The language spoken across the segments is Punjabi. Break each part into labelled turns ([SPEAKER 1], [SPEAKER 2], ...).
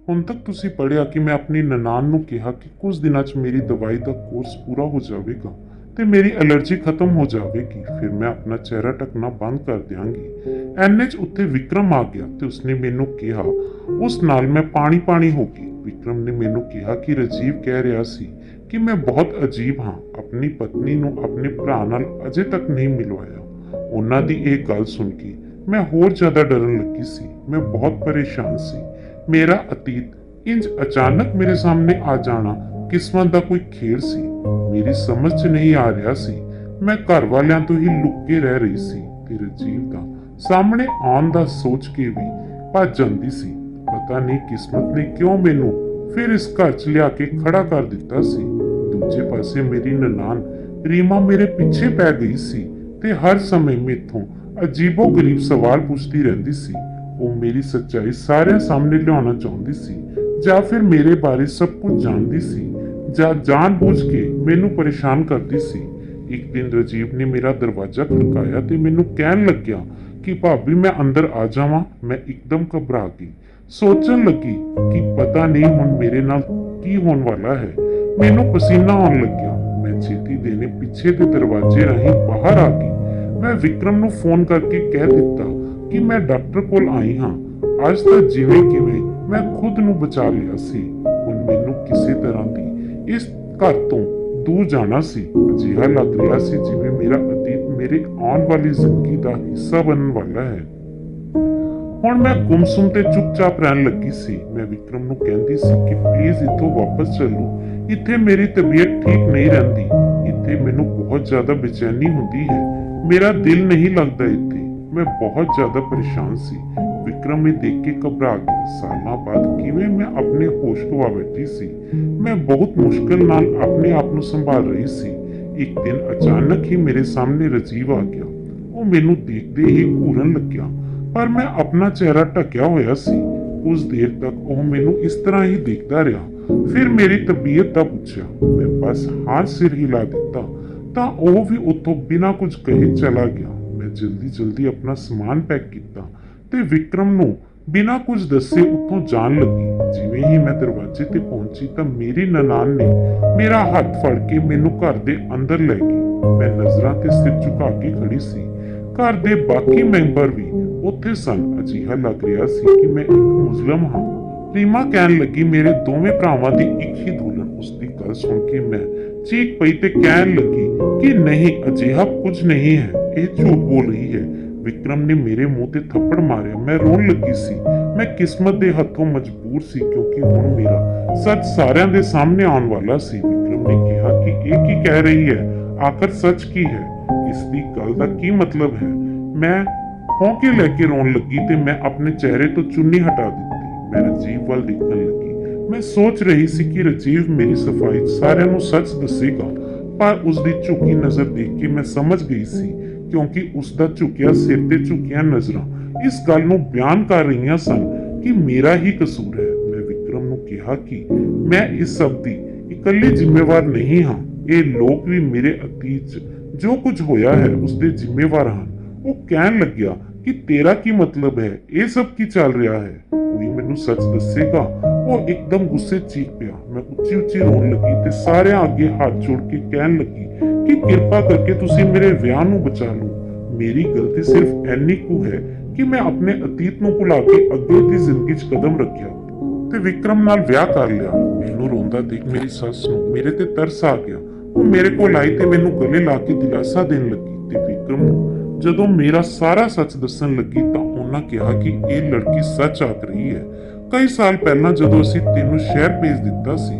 [SPEAKER 1] ਹੁਣ ਤੱਕ ਤੁਸੀਂ ਪੜ੍ਹਿਆ ਕਿ ਮੈਂ ਆਪਣੀ ਨਨਾਣ ਨੂੰ ਕਿਹਾ ਕਿ ਕੁਝ ਦਿਨਾਂ 'ਚ ਮੇਰੀ ਦਵਾਈ ਦਾ ਕੋਰਸ ਪੂਰਾ ਹੋ ਜਾਵੇਗਾ ਤੇ ਮੇਰੀ ਐਲਰਜੀ ਖਤਮ ਹੋ ਜਾਵੇਗੀ, ਫਿਰ ਮੈਂ ਆਪਣਾ ਚਿਹਰਾ ਢੱਕਣਾ ਬੰਦ ਕਰ ਦਿਆਂਗੀ। ਐਨੇ 'ਚ ਉੱਥੇ ਵਿਕਰਮ ਆ ਗਿਆ ਤੇ ਉਸਨੇ ਮੈਨੂੰ ਕਿਹਾ। ਉਸ ਨਾਲ ਮੈਂ ਪਾਣੀ ਹੋ ਗਈ। ਵਿਕਰਮ ਨੇ ਮੈਨੂੰ ਕਿਹਾ ਕਿ ਰਾਜੀਵ ਕਹਿ ਰਿਹਾ ਸੀ ਕਿ ਮੈਂ ਬਹੁਤ ਅਜੀਬ ਹਾਂ, ਆਪਣੀ ਪਤਨੀ ਨੂੰ ਆਪਣੇ ਭਰਾ ਨਾਲ ਅਜੇ ਤੱਕ ਨਹੀਂ ਮਿਲਵਾਇਆ। ਉਹਨਾਂ ਦੀ ਇਹ ਗੱਲ ਸੁਣ ਕੇ ਮੈਂ ਹੋਰ ਜ਼ਿਆਦਾ ਡਰਨ ਲੱਗੀ ਸੀ। ਮੈਂ ਬਹੁਤ ਪਰੇਸ਼ਾਨ ਸੀ। ਮੇਰਾ ਅਤੀਤ ਇੰਜ ਅਚਾਨਕ ਮੇਰੇ ਸਾਹਮਣੇ ਆ ਜਾਣਾ ਕਿਸਮਤ ਦਾ ਕੋਈ ਖੇਡ ਸੀ। ਮੇਰੀ ਸਮਝ 'ਚ ਨਹੀਂ ਆ ਰਿਹਾ ਸੀ। ਮੈਂ ਘਰ ਵਾਲਿਆਂ ਤੋਂ ਹੀ ਲੁੱਕ ਕੇ ਰਹਿ ਰਹੀ ਸੀ ਤੇ ਰਾਜੀਵ ਦਾ ਸਾਹਮਣੇ ਆਉਣ ਦਾ ਸੋਚ ਕੇ ਵੀ ਭੱਜ ਜਾਂਦੀ ਸੀ। ਪਤਾ ਨਹੀਂ ਕਿਸਮਤ ਨੇ ਕਿਉਂ ਮੈਨੂੰ ਫਿਰ ਇਸ ਘਰ 'ਚ ਲਿਆ ਕੇ ਖੜਾ ਕਰ ਦਿੱਤਾ ਸੀ। ਦੂਜੇ ਪਾਸੇ ਮੇਰੀ ਨਨਾਣ ਰੀਮਾ ਮੇਰੇ ਪਿੱਛੇ ਪੈ ਗਈ ਸੀ ਤੇ ਹਰ ਸਮੇਂ ਮੈਥੋਂ ਅਜੀਬੋ-ਗਰੀਬ ਸਵਾਲ ਪੁੱਛਦੀ ਰਹਿੰਦੀ ਸੀ। ਉਹ ਮੇਰੀ ਸੱਚਾਈ ਸਾਰਿਆਂ ਸਾਹਮਣੇ ਲਿਆਉਣਾ ਚਾਹੁੰਦੀ ਸੀ, ਜਾਂ ਫਿਰ ਮੇਰੇ ਬਾਰੇ ਸਭ ਕੁਝ ਜਾਣਦੀ ਸੀ, ਜਾਂ ਜਾਣ-ਬੁੱਝ ਕੇ ਮੈਨੂੰ ਪਰੇਸ਼ਾਨ ਕਰਦੀ ਸੀ। ਇੱਕ ਦਿਨ ਰਾਜੀਵ ਨੇ ਮੇਰਾ ਦਰਵਾਜ਼ਾ ਖੜਕਾਇਆ ਤੇ ਮੈਨੂੰ ਕਹਿਣ ਲੱਗਿਆ ਕਿ ਭਾਬੀ ਮੈਂ ਅੰਦਰ ਆ ਜਾਵਾਂ। ਮੈਂ ਇੱਕਦਮ ਘਬਰਾ ਗਈ, ਸੋਚਣ ਲੱਗੀ ਕਿ ਪਤਾ ਨਹੀਂ ਹੁਣ ਮੇਰੇ ਨਾਲ ਕੀ ਹੋਣ ਵਾਲਾ ਹੈ। ਮੈਨੂੰ ਪਸੀਨਾ ਆਉਣ ਲੱਗਿਆ। ਮੈਂ ਛੇਤੀ ਦੇਣੇ ਪਿੱਛੇ ਦੇ ਦਰਵਾਜ਼ੇ ਰਾਹੀਂ ਬਾਹਰ ਆ ਗਈ। ਮੈਂ ਵਿਕਰਮ ਨੂੰ ਫੋਨ ਕਰਕੇ ਕਹਿ ਦਿੱਤਾ ਕਿ ਮੈਂ ਡਾਕਟਰ ਕੋਲ ਆਈ ਹਾਂ। ਅੱਜ ਤਾਂ ਜਿਵੇਂ ਕਿਵੇਂ ਮੈਂ ਖੁਦ ਨੂੰ ਬਚਾ ਲਿਆ ਸੀ। ਹੁਣ ਮੈਨੂੰ ਕਿਸੇ ਤਰ੍ਹਾਂ ਦੀ ਇਸ ਘਰ ਤੋਂ ਦੂਰ ਜਾਣਾ ਸੀ। ਅਜਿਹਾ ਲੱਗ ਰਿਹਾ ਸੀ ਜਿਵੇਂ ਮੇਰਾ ਅਤੀਤ ਮੇਰੇ ਆਉਣ ਵਾਲੀ ਜ਼ਿੰਦਗੀ ਦਾ ਹਿੱਸਾ ਬਣਨ ਵਾਲਾ ਹੈ। ਹੁਣ ਮੈਂ ਗੁੰਮਸੁੰਮ ਤੇ ਚੁੱਪਚਾਪ ਰਹਿਣ ਲੱਗੀ ਸੀ। ਮੈਂ ਵਿਕਰਮ ਨੂੰ ਕਹਿੰਦੀ ਸੀ ਕਿ ਪਲੀਜ਼ ਇੱਥੋਂ ਵਾਪਸ ਚੱਲੋ। ਇੱਥੇ ਮੇਰੀ ਤਬੀਅਤ ਠੀਕ ਨਹੀਂ ਰਹਿੰਦੀ। ਇੱਥੇ ਮੈਨੂੰ ਬਹੁਤ ਜ਼ਿਆਦਾ ਬੇਚੈਨੀ ਹੁੰਦੀ ਹੈ। ਮੇਰਾ ਦਿਲ ਨਹੀਂ ਲੱਗਦਾ ਇੱਥੇ। ਮੈਂ ਬਹੁਤ ਜ਼ਿਆਦਾ ਪਰੇਸ਼ਾਨ ਸੀ। ਵਿਕਰਮ ਇਹ ਦੇਖ ਕੇ ਘਬਰਾ ਗਿਆ। ਸਾਲਾਂ ਬਾਅਦ ਕਿਵੇਂ ਮੈਂ ਆਪਣੇ ਹੋਸ਼ ਗਵਾ ਬੈਠੀ ਸੀ। ਮੈਂ ਬਹੁਤ ਮੁਸ਼ਕਲ ਨਾਲ ਆਪਣੇ ਆਪ ਨੂੰ ਸੰਭਾਲ ਰਹੀ ਸੀ। ਇੱਕ ਦਿਨ ਅਚਾਨਕ ਹੀ ਮੇਰੇ ਸਾਹਮਣੇ ਰਾਜੀਵ ਆ ਗਿਆ। ਉਹ ਮੈਨੂੰ ਦੇਖਦੇ ਹੀ ਘੂਰਨ ਲੱਗਿਆ, ਪਰ ਮੈਂ ਆਪਣਾ ਚਿਹਰਾ ਢੱਕਿਆ ਹੋਇਆ ਸੀ। ਕੁਝ ਦੇਰ ਤੱਕ ਉਹ ਮੈਨੂੰ ਇਸ ਤਰ੍ਹਾਂ ਹੀ ਦੇਖਦਾ ਰਿਹਾ। ਫਿਰ ਮੇਰੀ ਤਬੀਅਤ ਦਾ ਪੁੱਛਿਆ। ਮੈਂ ਬਸ ਹਾਂ ਸਿਰ ਹਿਲਾ ਦਿੱਤਾ ਤਾਂ ਉਹ ਵੀ ਉੱਥੋਂ ਬਿਨਾਂ ਕੁਝ ਕਹੇ ਚਲਾ ਗਿਆ। ਮੈਂ ਜਲਦੀ ਆਪਣਾ ਸਮਾਨ ਪੈਕ ਕੀਤਾ ਤੇ ਵਿਕਰਮ ਨੂੰ ਬਿਨਾਂ ਕੁਝ ਦੱਸੇ ਉੱਥੋਂ ਜਾਣ ਲੱਗੀ। ਜਿਵੇਂ ਹੀ ਮੈਂ ਦਰਵਾਜ਼ੇ ਤੇ ਪਹੁੰਚੀ ਤਾਂ ਮੇਰੀ ਨਨਾਣ ਨੇ ਮੇਰਾ ਹੱਥ ਫੜ ਕੇ ਮੈਨੂੰ ਘਰ ਦੇ ਅੰਦਰ ਲੈ ਗਈ। ਮੈਂ ਨਜ਼ਰਾਂ ਤੇ ਸਿਰ ਝੁਕਾ ਕੇ ਖੜੀ ਸੀ। ਘਰ ਦੇ ਬਾਕੀ ਮੈਂਬਰ ਵੀ ਉੱਥੇ ਸਨ। ਅਜਿਹਾ ਲੱਗ ਰਿਹਾ ਸੀ ਕਿ ਮੈਂ ਇੱਕ ਮੁਜ਼ਲਮ ਹਾਂ। ਰੀਮਾ ਕਹਿਣ ਲੱਗੀ, ਮੇਰੇ ਦੋਵੇਂ ਭਰਾਵਾਂ ਦੀ ਇੱਕ ਹੀ ਦੁਲਹਨ। ਉਸ ਦੀ ਗੱਲ ਸੁਣ ਕੇ ਮੈਂ ਚੀਕ ਪਈ ਤੇ ਕਹਿਣ ਲੱਗੀ ਕਿ ਨਹੀਂ, ਅਜਿਹਾ ਕੁਝ ਨਹੀਂ ਹੈ, ਇਹ ਝੂਠ ਬੋਲ ਰਹੀ ਹੈ। ਵਿਕਰਮ ਨੇ ਮੇਰੇ ਮੂੰਹ ਤੇ ਥੱਪੜ ਮਾਰਿਆ। ਮੈਂ ਰੋਣ ਲੱਗੀ ਸੀ। ਮੈਂ ਕਿਸਮਤ ਦੇ ਹੱਥੋਂ ਮਜਬੂਰ ਸੀ, ਕਿਉਂਕਿ ਹੁਣ ਮੇਰਾ ਸੱਚ ਸਾਰਿਆਂ ਦੇ ਸਾਹਮਣੇ ਆਉਣ ਵਾਲਾ ਸੀ। ਵਿਕਰਮ ਨੇ ਕਿਹਾ ਕਿ ਇਹ ਕੀ ਕਹਿ ਰਹੀ ਹੈ, ਆਖਰ ਸੱਚ ਕੀ ਹੈ, ਇਸ ਦੀ ਗੱਲ ਦਾ ਕੀ ਮਤਲਬ ਹੈ। ਮੈਂ ਹੌਂਕੇ ਲੈ ਕੇ ਰੋਣ ਲੱਗੀ ਤੇ ਮੈਂ ਆਪਣੇ ਚਿਹਰੇ ਤੋਂ ਚੁੰਨੀ ਹਟਾ ਦਿੱਤੀ। ਮੈਂ ਰਾਜੀਵ ਵੱਲ ਦੇਖਣ ਲੱਗੀ। ਮੈਂ ਸੋਚ ਰਹੀ ਸੀ ਕਿ ਰਾਜੀਵ ਮੇਰੀ ਸਫਾਈ 'ਚ ਸਾਰਿਆਂ ਨੂੰ ਸੱਚ ਦੱਸੇਗਾ, ਪਰ ਉਸ ਦੀ ਝੁਕੀ ਨਜ਼ਰ ਦੇਖ ਕੇ ਮੈਂ ਸਮਝ ਗਈ ਸੀ, ਕਿਉਂਕਿ ਉਸ ਦਾ ਝੁਕਿਆ ਸਿਰ ਤੇ ਝੁਕੀਆਂ ਨਜ਼ਰਾਂ ਇਸ ਗੱਲ ਨੂੰ ਬਿਆਨ ਕਰ ਰਹੀਆਂ ਸਨ ਕਿ ਮੇਰਾ ਹੀ ਕਸੂਰ ਹੈ। ਮੈਂ ਵਿਕਰਮ ਨੂੰ ਕਿਹਾ ਕਿ ਮੈਂ ਇਸ ਸਭ ਦੀ ਇਕੱਲੀ ਜ਼ਿੰਮੇਵਾਰ ਨਹੀਂ ਹਾਂ। ਇਹ ਲੋਕ ਵੀ ਮੇਰੇ ਅਤੀਤ 'ਚ ਜੋ ਕੁਝ ਹੋਇਆ ਹੈ ਉਸ ਦੇ ਜ਼ਿੰਮੇਵਾਰ ਹਨ। ਉਹ ਕਹਿਣ ਲੱਗਿਆ ਕਿ ਤੇਰਾ ਕੀ ਮਤਲਬ ਹੈ, ਇਹ ਸਭ ਕੀ ਚੱਲ ਰਿਹਾ ਹੈ, ਕੋਈ ਮੈਨੂੰ ਸੱਚ ਦੱਸੇਗਾ। ਉਹ ਇੱਕਦਮ ਗੁੱਸੇ ਚੀਕ ਪਿਆ। ਮੈਂ ਉੱਚੀ ਰੋਣ ਲੱਗੀ ਤੇ ਸਾਰਿਆਂ ਅੱਗੇ ਹੱਥ ਜੋੜ ਕੇ ਕਹਿਣ ਲੱਗੀ ਕਿ ਕਿਰਪਾ ਕਰਕੇ ਤੁਸੀਂ ਮੇਰੇ ਵਿਆਹ ਨੂੰ ਬਚਾ ਲਓ। ਮੇਰੀ ਗਲਤੀ ਸਿਰਫ ਇੰਨੀ ਕੁ ਹੈ ਕਿ ਮੈਂ ਆਪਣੇ ਅਤੀਤ ਨੂੰ ਭੁਲਾ ਕੇ ਅੱਗੇ ਦੀ ਜ਼ਿੰਦਗੀ 'ਚ ਕਦਮ ਰੱਖਿਆ ਤੇ ਵਿਕਰਮ ਨਾਲ ਵਿਆਹ ਕਰ ਲਿਆ। ਮੈਨੂੰ ਰੋਂਦਾ ਦੇਖ ਮੇਰੀ ਸੱਸ ਨੂੰ ਮੇਰੇ ਤੇ ਤਰਸ ਆ ਗਿਆ। ਉਹ ਮੇਰੇ ਕੋਲ ਆਈ ਤੇ ਮੈਨੂੰ ਗਲੇ ਲਾ ਕੇ ਦਿਲਾਸਾ ਦੇਣ ਲੱਗੀ ਤੇ ਵਿਕਰਮ ਨੂੰ ਜਦੋਂ ਮੇਰਾ ਸਾਰਾ ਸੱਚ ਦੱਸਣ ਲੱਗੀ ਤਾਂ ਉਹਨਾਂ ਕਿਹਾ ਕਿ ਇਹ ਲੜਕੀ ਸੱਚ ਆਖ ਰਹੀ ਹੈ। ਕਈ ਸਾਲ ਪਹਿਲਾਂ ਜਦੋਂ ਅਸੀਂ ਤੈਨੂੰ ਸ਼ਹਿਰ ਭੇਜ ਦਿੱਤਾ ਸੀ,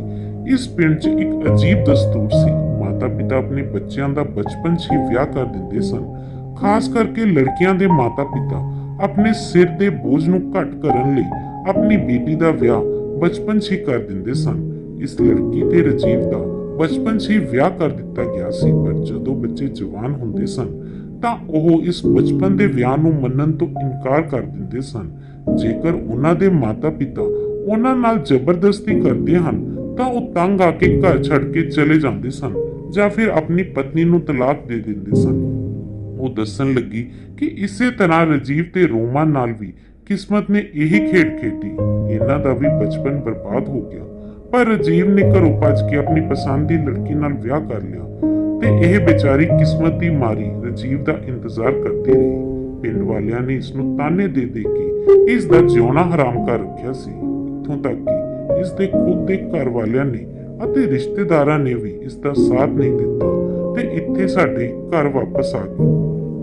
[SPEAKER 1] ਇਸ ਪਿੰਡ 'ਚ ਇੱਕ ਅਜੀਬ ਦਸਤੂਰ ਸੀ। ਮਾਤਾ ਪਿਤਾ ਆਪਣੇ ਬੱਚਿਆਂ ਦਾ ਬਚਪਨ 'ਚ ਹੀ ਵਿਆਹ ਕਰ ਦਿੰਦੇ ਸਨ। ਖਾਸ ਕਰਕੇ ਲੜਕੀਆਂ ਦੇ ਮਾਤਾ ਪਿਤਾ ਆਪਣੇ ਸਿਰ ਦੇ ਬੋਝ ਨੂੰ ਘੱਟ ਕਰਨ ਲਈ ਆਪਣੀ ਬੇਟੀ ਦਾ ਵਿਆਹ ਬਚਪਨ 'ਚ ਹੀ ਕਰ ਦਿੰਦੇ ਸਨ। ਇਸ ਲੜਕੀ ਤੇ ਰਾਜੀਵ ਦਾ ਬਚਪਨ 'ਚ ਹੀ ਵਿਆਹ ਕਰ ਦਿੱਤਾ ਗਿਆ ਸੀ, ਪਰ ਜਦੋਂ ਬੱਚੇ ਜਵਾਨ ਹੁੰਦੇ ਸਨ ਤਾਂ ਉਹ ਇਸ ਬਚਪਨ ਦੇ ਵਿਆਹ ਨੂੰ ਮੰਨਣ ਤੋਂ ਇਨਕਾਰ ਕਰ ਦਿੰਦੇ ਸਨ। ਜੇਕਰ ਉਹਨਾਂ ਦੇ ਮਾਤਾ ਪਿਤਾ ਉਹਨਾਂ ਨਾਲ ਜ਼ਬਰਦਸਤੀ ਕਰਦੇ ਹਨ ਤਾਂ ਉਹ ਤੰਗ ਆ ਕੇ ਘਰ ਛੱਡ ਕੇ ਚਲੇ ਜਾਂਦੇ ਸਨ ਜਾਂ ਫਿਰ ਆਪਣੀ ਪਤਨੀ ਨੂੰ ਤਲਾਕ ਦੇ ਦਿੰਦੇ ਸਨ। ਉਹ ਦੱਸਣ ਲੱਗੀ ਕਿ ਇਸੇ ਤਰ੍ਹਾਂ ਰਾਜੀਵ ਤੇ ਰੋਮਾ ਨਾਲ ਵੀ किस्मत ने यही खेड खेडी, इन्हां दा भी बचपन बर्बाद हो गया। पर राजीव ने घरों भज के अपनी पसंद की लड़की नाल विआह कर लिया ते यह बेचारी किस्मत की मारी राजीव का इंतजार करती रही। पिंड वालियां ने इसनूं ताने दे दे के इसका जिउणा हराम कर रखिया सी। इत्थों तक कि इसके खुद के घर वालियां ने अते रिश्तेदारां ने भी इसका साथ नहीं दिता ते इत्थे साडे घर वापस आ गए।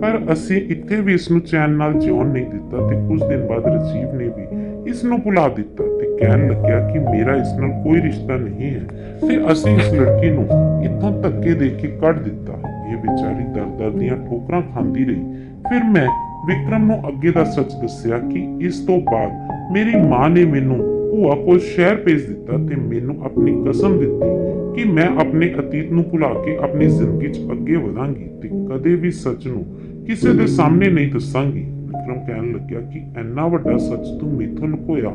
[SPEAKER 1] पर असीं इत्थे भी इसनूं चैन नाल जिउण नहीं दिता ते कुछ दिन बाद राजीव ने भी इसनूं भुला दिता ते कहण लग्या कि मेरा इस नाल कोई रिश्ता नहीं है ते असीं इस लड़की नूं इत्थों धक्के दे के कढ दिता। ये बेचारी दर दर दीआं ठोकरां खांदी रही। फिर मैं विक्रम नूं अगे दा सच दस्सिया कि इस तो बाद मेरी मां ने मैनूं भूआ कोल शहर भेज दिता ते मैनूं अपनी कसम दित्ती कि मैं अपने अतीत नूं भुला के अपनी जिंदगी च अगे वधांगी ते कदे भी सच नूं किसी दे सामने नहीं दसांगी। विक्रम कहण लग्या कि इन्ना वड्डा सच तू मैथों लुकोया।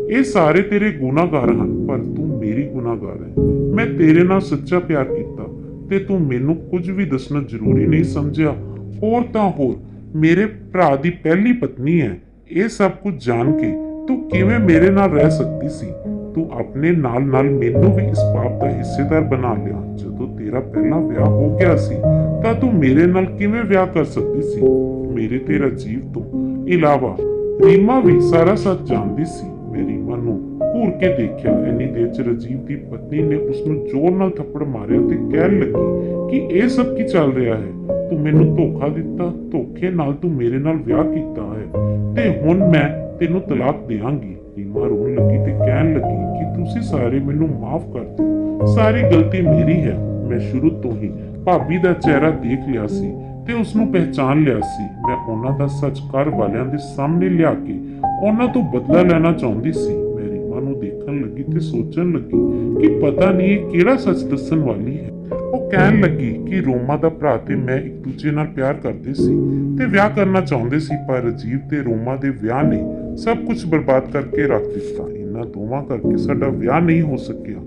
[SPEAKER 1] ये सारे तेरे गुनाहगार हन पर तू मेरी गुनाहगार है। मैं तेरे नाल सच्चा प्यार कीता ते तू मैनूं कुछ भी दसना जरूरी नहीं समझिया। होर तां होर मेरे भरा दी पहली पत्नी है। ये सब कुछ जान के तू किवें मेरे नाल रह सकती सी। तू अपने नाल नाल मैनूं भी इस पाप दा हिस्सेदार बना लिया। जदों तेरा पहला विआह हो गया सी तां तू मेरे नाल किवें विआह कर सकती सी। मेरे ते राजीव तो इलावा रीमा भी सारा सच जानदी सी। मैं रीमा नूं घूर के देखिया। इन्नी देर च राजीव की पत्नी ने उसनूं जोर नाल थप्पड़ मारिया ते कहण लगी कि ये सब की चल रहा है। तू मैनूं धोखा दिता, धोखे नाल तू मेरे नाल विआह कीता है ते हुण मैं तेनूं तलाक देआंगी। रीमा रोण लगी ते कहण लगी कि तुसीं सारे मैनूं माफ कर दिओ, सारी गलती मेरी है। मैं शुरू तो ही भाभी दा चेहरा देख लिया सी ते उसनूं पहचान लिया सी। मैं उन्हां दा सच घर वालियां दे सामने लिया के उन्हां तो बदला लेना चाहुंदी सी। मैं रीमा नूं देखण लगी ते सोचण लगी कि पता नहीं ये किहड़ा सच दस्सण वाली है। ਉਹ ਕਹਿਣ ਲੱਗੀ ਕਿ ਰੋਮਾ ਦਾ ਭਰਾ ਤੇ ਮੈਂ ਇੱਕ ਦੂਜੇ ਨਾਲ ਪਿਆਰ ਕਰਦੇ ਸੀ ਤੇ ਵਿਆਹ ਕਰਨਾ ਚਾਹੁੰਦੇ ਸੀ, ਪਰ ਰਾਜੀਵ ਤੇ ਰੋਮਾ ਦੇ ਵਿਆਹ ਨੇ ਸਭ ਕੁਝ ਬਰਬਾਦ ਕਰਕੇ ਰੱਖ ਦਿੱਤਾ। ਇਹਨਾਂ ਦੋਵਾਂ ਕਰਕੇ ਸਾਡਾ ਵਿਆਹ ਨਹੀਂ ਹੋ ਸਕਿਆ।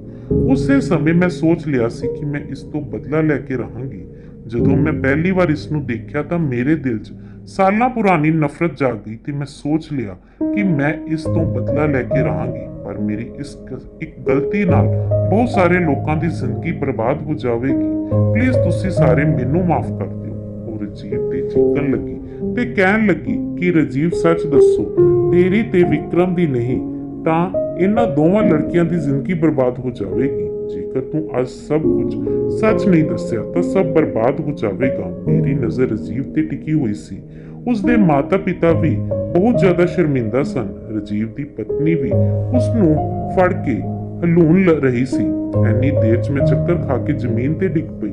[SPEAKER 1] ਉਸੇ ਸਮੇਂ ਮੈਂ ਸੋਚ ਲਿਆ ਸੀ ਕਿ ਮੈਂ ਇਸ ਤੋਂ ਬਦਲਾ ਲੈ ਕੇ ਰਹਾਂਗੀ। ਜਦੋਂ ਮੈਂ ਪਹਿਲੀ ਵਾਰ ਇਸ ਨੂੰ ਦੇਖਿਆ ਤਾਂ ਮੇਰੇ ਦਿਲ 'ਚ ਸਾਲਾਂ ਪੁਰਾਣੀ ਨਫ਼ਰਤ ਜਾਗ ਗਈ ਤੇ ਮੈਂ ਸੋਚ ਲਿਆ ਕਿ ਮੈਂ ਇਸ ਤੋਂ ਬਦਲਾ ਲੈ ਕੇ ਰਹਾਂਗੀ। ਪਰ ਮੇਰੀ ਇਸ ਇੱਕ ਗਲਤੀ ਨਾਲ ਬਹੁਤ ਸਾਰੇ ਲੋਕਾਂ ਦੀ ਜ਼ਿੰਦਗੀ ਬਰਬਾਦ ਹੋ ਜਾਵੇਗੀ। ਪਲੀਜ਼ ਤੁਸੀਂ ਸਾਰੇ ਮੈਨੂੰ ਮਾਫ ਕਰ ਦਿਓ। ਉਹ ਰਾਜੀਵ ਤੇ ਚੀਕਣ ਲੱਗੀ ਤੇ ਕਹਿਣ ਲੱਗੀ ਕਿ ਰਾਜੀਵ ਸੱਚ ਦੱਸੋ, ਤੇਰੀ ਤੇ ਵਿਕਰਮ ਦੀ ਨਹੀਂ ਤਾਂ ਇਹਨਾਂ ਦੋਵਾਂ ਲੜਕੀਆਂ ਦੀ ਜ਼ਿੰਦਗੀ ਬਰਬਾਦ ਹੋ ਜਾਵੇਗੀ। ਜੇਕਰ ਤੂੰ ਅੱਜ ਸਭ ਕੁਝ ਸੱਚ ਨਹੀਂ ਦੱਸਿਆ ਤਾਂ ਸਭ ਬਰਬਾਦ ਹੋ ਜਾਵੇਗਾ। ਮੇਰੀ ਨਜ਼ਰ ਰਾਜੀਵ ਤੇ ਟਿਕੀ ਹੋਈ ਸੀ। ਉਸਦੇ ਮਾਤਾ ਪਿਤਾ ਵੀ ਬਹੁਤ ਜ਼ਿਆਦਾ ਸ਼ਰਮਿੰਦਾ ਸਨ। ਰਾਜੀਵ ਦੀ ਪਤਨੀ ਵੀ ਉਸ ਨੂੰ ਫੜ ਕੇ ਹਲੂਣ ਰਹੀ ਸੀ। ਐਨੀ ਦੇਰ 'ਚ ਮੈਂ ਚੱਕਰ ਖਾ ਕੇ ਜ਼ਮੀਨ ਤੇ ਡਿੱਗ ਪਈ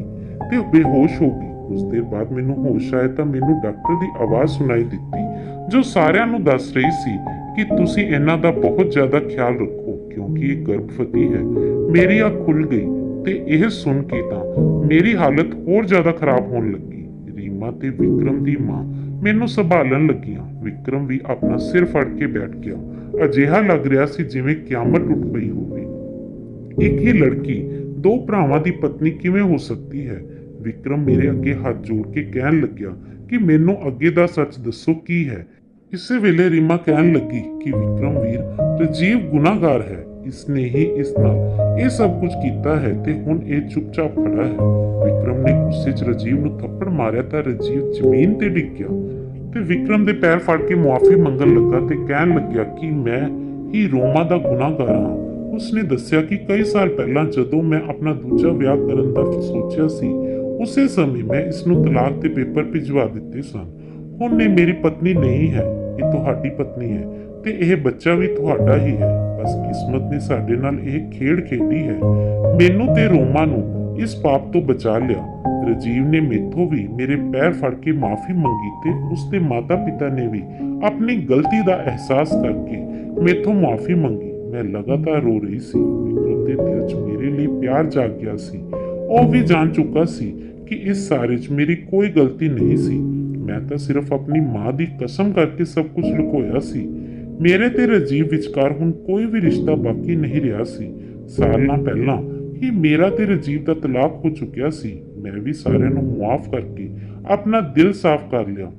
[SPEAKER 1] ਤੇ ਬੇਹੋਸ਼ ਹੋ ਗਈ। ਉਸ ਦੇਰ ਬਾਅਦ ਮੈਨੂੰ ਹੋਸ਼ ਆਇਆ ਤਾਂ ਮੈਨੂੰ ਡਾਕਟਰ ਦੀ ਆਵਾਜ਼ ਸੁਣਾਈ ਦਿੱਤੀ ਜੋ ਸਾਰਿਆਂ ਨੂੰ ਦੱਸ ਰਹੀ ਸੀ ਕਿ ਤੁਸੀਂ ਇਹਨਾਂ ਦਾ ਬਹੁਤ ਜ਼ਿਆਦਾ ਖਿਆਲ ਰੱਖੋ ਕਿਉਂਕਿ ਇਹ ਗਰਭਵਤੀ ਹੈ। ਮੇਰੀ ਅੱਖ ਖੁੱਲ ਗਈ ਤੇ ਇਹ ਸੁਣ ਕੇ ਤਾਂ ਮੇਰੀ ਹਾਲਤ ਹੋਰ ਜ਼ਿਆਦਾ ਖਰਾਬ ਹੋਣ ਲੱਗੀ। ਰੀਮਾ ਤੇ ਵਿਕਰਮ ਦੀ ਮਾਂ ਮੈਨੂੰ ਸੰਭਾਲਣ ਲੱਗੀਆਂ। ਵਿਕਰਮ ਵੀ ਆਪਣਾ ਸਿਰ ਫੜ ਕੇ ਬੈਠ ਗਿਆ। ਅਜਿਹਾ ਲੱਗ ਰਿਹਾ ਸੀ ਜਿਵੇਂ ਕਿਆਮਤ ਟੁੱਟ ਪਈ ਹੋਵੇ। ਇੱਕ ਹੀ ਲੜਕੀ ਦੋ ਭਰਾਵਾਂ ਦੀ ਪਤਨੀ ਕਿਵੇਂ ਹੋ ਸਕਦੀ ਹੈ? ਵਿਕਰਮ ਮੇਰੇ ਅੱਗੇ ਹੱਥ ਜੋੜ ਕੇ ਕਹਿਣ ਲੱਗਿਆ ਕਿ ਮੈਨੂੰ ਅੱਗੇ ਦਾ ਸੱਚ ਦੱਸੋ ਕੀ ਹੈ। ਇਸੇ ਵੇਲੇ ਰੀਮਾ ਕਹਿਣ ਲੱਗੀ ਕਿ ਵਿਕਰਮ ਵੀਰ, ਰਾਜੀਵ ਗੁਨਾਹਗਾਰ ਹੈ। ਇਸਨੇ ਹੀ ਇਸ ਨਾਲ ਇਹ ਸਭ ਕੁਝ ਕੀਤਾ ਹੈ ਤੇ ਹੁਣ ਇਹ ਚੁੱਪਚਾਪ ਖੜਾ ਹੈ। ਵਿਕਰਮ ਨੇ ਗੁੱਸੇ 'ਚ ਰਾਜੀਵ ਨੂੰ ਥੱਪੜ ਮਾਰਿਆ ਤਾਂ ਰਾਜੀਵ ਜ਼ਮੀਨ ਤੇ ਡਿੱਗ ਗਿਆ ਤੇ ਵਿਕਰਮ ਦੇ ਪੈਰ ਫੜ ਕੇ ਮੁਆਫੀ ਮੰਗਣ ਲੱਗਾ ਤੇ ਕਹਿਣ ਲੱਗਿਆ ਕਿ ਮੈਂ ਹੀ ਰੋਮਾ ਦਾ ਗੁਨਾਹਗਾਰ ਹਾਂ। ਉਸਨੇ ਦੱਸਿਆ ਕਿ ਕਈ ਸਾਲ ਪਹਿਲਾਂ ਜਦੋਂ ਮੈਂ ਆਪਣਾ ਦੂਜਾ ਵਿਆਹ ਕਰਨ ਦਾ ਸੋਚਿਆ ਸੀ, ਉਸੇ ਸਮੇਂ ਮੈਂ ਇਸ ਨੂੰ ਤਲਾਕ ਦੇ ਪੇਪਰ ਭਿਜਵਾ ਦਿੱਤੇ ਸਨ। ਹੁਣ ਇਹ ਮੇਰੀ ਪਤਨੀ ਨਹੀਂ ਹੈ, ਇਹ ਤੁਹਾਡੀ ਪਤਨੀ ਹੈ ਤੇ ਇਹ ਬੱਚਾ ਵੀ ਤੁਹਾਡਾ ਹੀ ਹੈ। ਬਸ ਕਿਸਮਤ ਨੇ ਸਾਡੇ ਨਾਲ ਇਹ ਖੇਡ ਖੇਡੀ ਹੈ। ਮੈਨੂੰ ਤੇ ਰੋਮਾ ਨੂੰ ਇਸ ਪਾਪ ਤੋਂ ਬਚਾ ਲਿਆ। ਰਾਜੀਵ ਨੇ ਮੈਥੋਂ ਵੀ ਮੇਰੇ ਪੈਰ ਫੜ ਕੇ ਮਾਫੀ ਮੰਗੀ ਤੇ ਉਸਦੇ ਮਾਤਾ ਪਿਤਾ ਨੇ ਵੀ ਆਪਣੀ ਗਲਤੀ ਦਾ ਅਹਿਸਾਸ ਕਰਕੇ ਮੈਥੋਂ ਮਾਫੀ ਮੰਗੀ। ਮੈਂ ਲਗਾਤਾਰ ਰੋ ਰਹੀ ਸੀ। ਵਿਕਰਮ ਦੇ ਦਿਲ 'ਚ ਮੇਰੇ ਲਈ ਪਿਆਰ ਜਾਗ ਗਿਆ ਸੀ। ਉਹ ਵੀ ਜਾਣ ਚੁੱਕਾ ਸੀ ਕਿ ਇਸ ਸਾਰੇ 'ਚ ਮੇਰੀ ਕੋਈ ਗਲਤੀ ਨਹੀਂ ਸੀ। ਮੈਂ ਤਾਂ ਸਿਰਫ ਆਪਣੀ ਮਾਂ ਦੀ ਕਸਮ ਕਰਕੇ ਸਭ ਕੁਝ ਲੁਕੋਇਆ ਸੀ। ਮੇਰੇ ਤੇ ਰਾਜੀਵ ਵਿਚਕਾਰ ਹੁਣ ਕੋਈ ਵੀ ਰਿਸ਼ਤਾ ਬਾਕੀ ਨਹੀਂ ਰਿਹਾ ਸੀ। ਸਾਲਾਂ ਪਹਿਲਾਂ ਹੀ ਮੇਰਾ ਤੇ ਰਾਜੀਵ ਦਾ ਤਲਾਕ ਹੋ ਚੁੱਕਿਆ ਸੀ। ਮੈਂ ਵੀ ਸਾਰਿਆਂ ਨੂੰ ਮੁਆਫ ਕਰਕੇ ਆਪਣਾ ਦਿਲ ਸਾਫ਼ ਕਰ ਲਿਆ।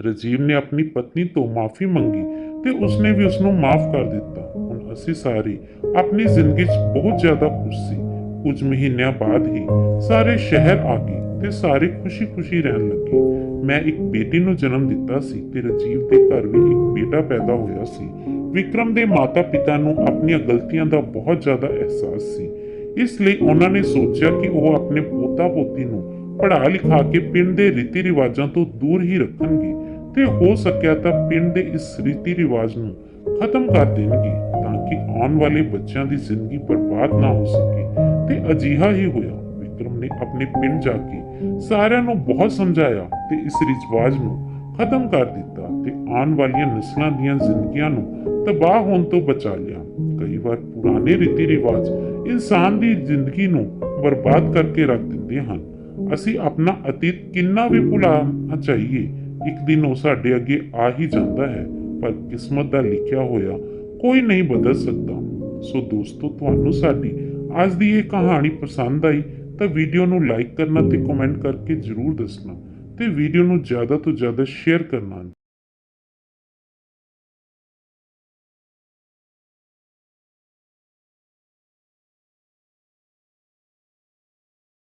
[SPEAKER 1] ਰਾਜੀਵ ਨੇ ਆਪਣੀ ਪਤਨੀ ਤੋਂ ਮਾਫੀ ਮੰਗੀ ਤੇ ਉਸਨੇ ਵੀ ਉਸਨੂੰ ਮਾਫ ਕਰ ਦਿੱਤਾ। ਹੁਣ ਅਸੀਂ ਸਾਰੇ ਆਪਣੀ ਜ਼ਿੰਦਗੀ 'ਚ ਬਹੁਤ ਜ਼ਿਆਦਾ ਖੁਸ਼ ਸੀ। ਕੁਝ ਮਹੀਨਿਆਂ ਬਾਅਦ ਹੀ ਸਾਰੇ ਸ਼ਹਿਰ ਆ ਗਏ ਤੇ ਸਾਰੇ ਖੁਸ਼ੀ-ਖੁਸ਼ੀ ਰਹਿਣ ਲੱਗੇ। ਮੈਂ ਇੱਕ ਬੇਟੀ ਨੂੰ ਜਨਮ ਦਿੱਤਾ ਸੀ ਤੇ ਰਾਜੀਵ ਦੇ ਘਰ ਵੀ ਇੱਕ ਬੇਟਾ ਪੈਦਾ ਹੋਇਆ ਸੀ। ਵਿਕਰਮ ਦੇ ਮਾਤਾ-ਪਿਤਾ ਨੂੰ ਆਪਣੀਆਂ ਗਲਤੀਆਂ ਦਾ ਬਹੁਤ ਜ਼ਿਆਦਾ ਅਹਿਸਾਸ ਸੀ। ਇਸ ਲਈ ਉਹਨਾਂ ਨੇ ਸੋਚਿਆ ਕਿ ਉਹ ਆਪਣੇ ਪੋਤਾ-ਪੋਤੀ ਨੂੰ ਪੜ੍ਹਾ ਲਿਖਾ ਕੇ ਪਿੰਡ ਦੇ ਰੀਤੀ ਰਿਵਾਜਾਂ ਤੋਂ ਦੂਰ ਹੀ ਰੱਖਣਗੇ ਤੇ ਹੋ ਸਕਿਆ ਤਾਂ ਪਿੰਡ ਦੇ ਇਸ ਰੀਤੀ ਰਿਵਾਜ ਨੂੰ ਖਤਮ ਕਰ ਦੇਣਗੇ ਤਾਂ ਕਿ ਆਉਣ ਵਾਲੇ ਬੱਚਿਆਂ ਦੀ ਜ਼ਿੰਦਗੀ ਬਰਬਾਦ ਨਾ ਹੋ ਸਕੇ। ਤੇ ਅਜਿਹਾ ਹੀ ਹੋਇਆ। ਵਿਕਰਮ ਨੇ ਆਪਣੇ ਪਿੰਡ ਜਾ ਕੇ ਸਾਰਿਆਂ ਨੂੰ ਬਹੁਤ ਸਮਝਾਇਆ ਤੇ ਇਸ ਰਿਵਾਜ ਨੂੰ ਖਤਮ ਕਰ ਦਿੱਤਾ ਤੇ ਆਉਣ ਵਾਲੀਆਂ ਨਸਲਾਂ ਦੀਆਂ ਜ਼ਿੰਦਗੀਆਂ ਨੂੰ ਤਬਾਹ ਹੋਣ ਤੋਂ ਬਚਾ ਲਿਆ। ਕਈ ਵਾਰ ਪੁਰਾਣੇ ਰੀਤੀ ਰਿਵਾਜ ਇਨਸਾਨ ਦੀ ਜ਼ਿੰਦਗੀ ਨੂੰ ਬਰਬਾਦ ਕਰਕੇ ਰੱਖ ਦਿੰਦੇ ਹਨ। ਅਸੀਂ ਆਪਣਾ ਅਤੀਤ ਕਿੰਨਾ ਵੀ ਭੁਲਾਉਣਾ ਚਾਹੀਏ, ਇੱਕ ਦਿਨ ਉਹ ਸਾਡੇ ਅੱਗੇ ਆ ਹੀ ਜਾਂਦਾ ਹੈ, ਪਰ ਕਿਸਮਤ ਦਾ ਲਿਖਿਆ ਹੋਇਆ ਕੋਈ ਨਹੀਂ ਬਦਲ ਸਕਦਾ। ਸੋ ਦੋਸਤੋ, ਤੁਹਾਨੂੰ ਸਾਡੀ ਅੱਜ ਦੀ ਇਹ ਕਹਾਣੀ ਪਸੰਦ ਆਈ ਤਾਂ ਵੀਡੀਓ ਨੂੰ ਲਾਈਕ ਕਰਨਾ ਤੇ ਕਮੈਂਟ ਕਰਕੇ ਜ਼ਰੂਰ ਦੱਸਣਾ ਤੇ ਵੀਡੀਓ ਨੂੰ ਜ਼ਿਆਦਾ ਤੋਂ ਜ਼ਿਆਦਾ ਸ਼ੇਅਰ ਕਰਨਾ।